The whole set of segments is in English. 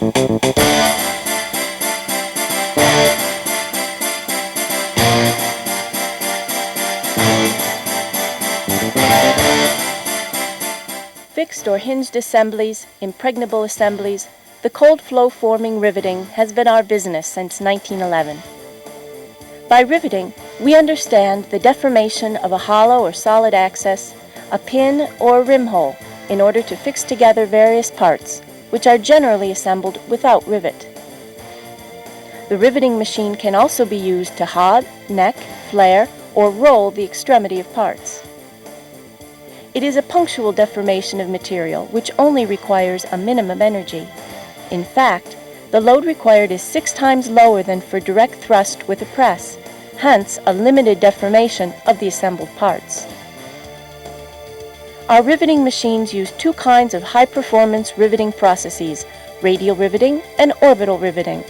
Fixed or hinged assemblies, impregnable assemblies, the cold flow forming riveting has been our business since 1911. By riveting, we understand the deformation of a hollow or solid axis, a pin or rim hole, in order to fix together various parts, which are generally assembled without rivet. The riveting machine can also be used to hod, neck, flare, or roll the extremity of parts. It is a punctual deformation of material which only requires a minimum energy. In fact, the load required is 6 times lower than for direct thrust with a press, hence a limited deformation of the assembled parts. Our riveting machines use 2 kinds of high-performance riveting processes, radial riveting and orbital riveting.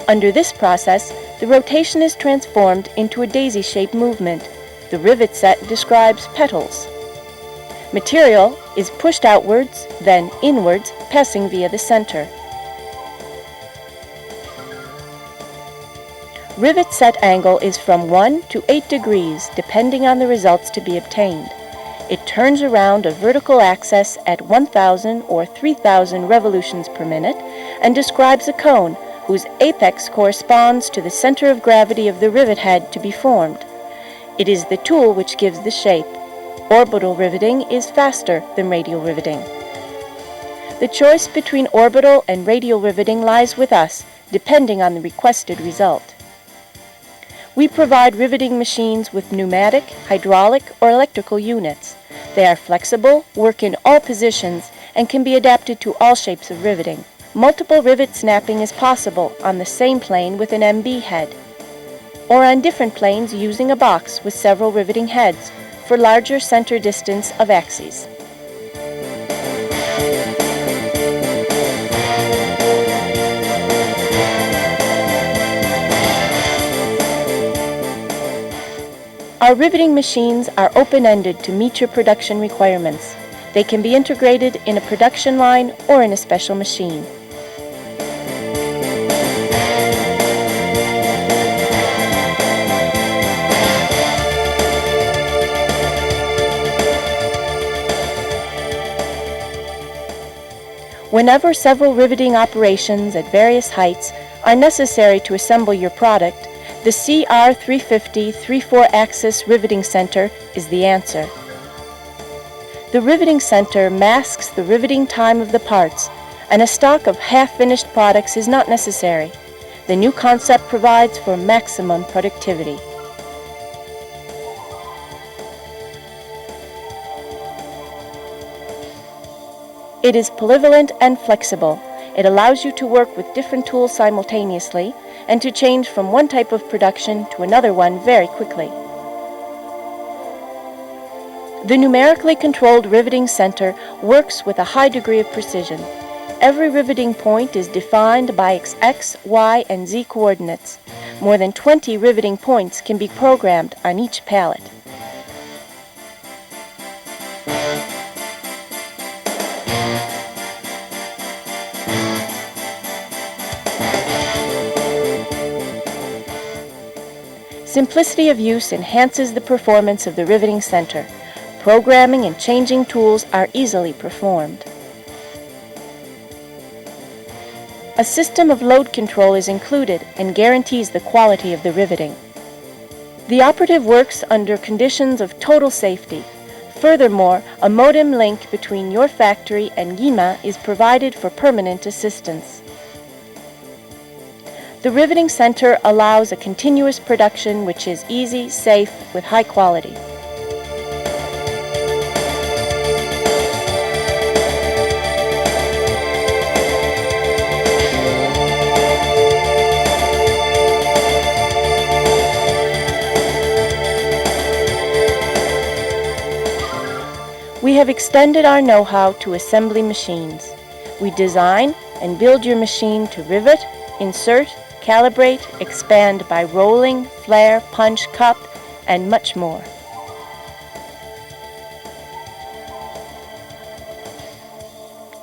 Under this process, the rotation is transformed into a daisy-shaped movement. The rivet set describes petals. Material is pushed outwards, then inwards, passing via the center. Rivet set angle is from 1 to 8 degrees, depending on the results to be obtained. It turns around a vertical axis at 1,000 or 3,000 revolutions per minute and describes a cone whose apex corresponds to the center of gravity of the rivet head to be formed. It is the tool which gives the shape. Orbital riveting is faster than radial riveting. The choice between orbital and radial riveting lies with us, depending on the requested result. We provide riveting machines with pneumatic, hydraulic, or electrical units. They are flexible, work in all positions, and can be adapted to all shapes of riveting. Multiple rivet snapping is possible on the same plane with an MB head, or on different planes using a box with several riveting heads for larger center distance of axes. Our riveting machines are open-ended to meet your production requirements. They can be integrated in a production line or in a special machine. Whenever several riveting operations at various heights are necessary to assemble your product, the CR350 3/4-axis riveting center is the answer. The riveting center masks the riveting time of the parts, and a stock of half-finished products is not necessary. The new concept provides for maximum productivity. It is polyvalent and flexible. It allows you to work with different tools simultaneously and to change from one type of production to another one very quickly. The numerically controlled riveting center works with a high degree of precision. Every riveting point is defined by its X, Y, and Z coordinates. More than 20 riveting points can be programmed on each pallet. Simplicity of use enhances the performance of the riveting center. Programming and changing tools are easily performed. A system of load control is included and guarantees the quality of the riveting. The operative works under conditions of total safety. Furthermore, a modem link between your factory and Guillemin is provided for permanent assistance. The riveting center allows a continuous production which is easy, safe, with high quality. We have extended our know-how to assembly machines. We design and build your machine to rivet, insert, calibrate, expand by rolling, flare, punch, cup, and much more.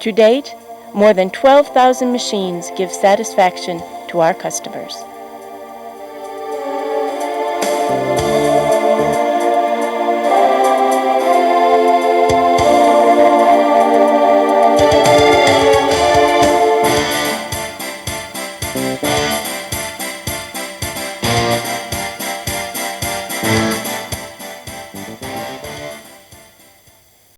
To date, more than 12,000 machines give satisfaction to our customers.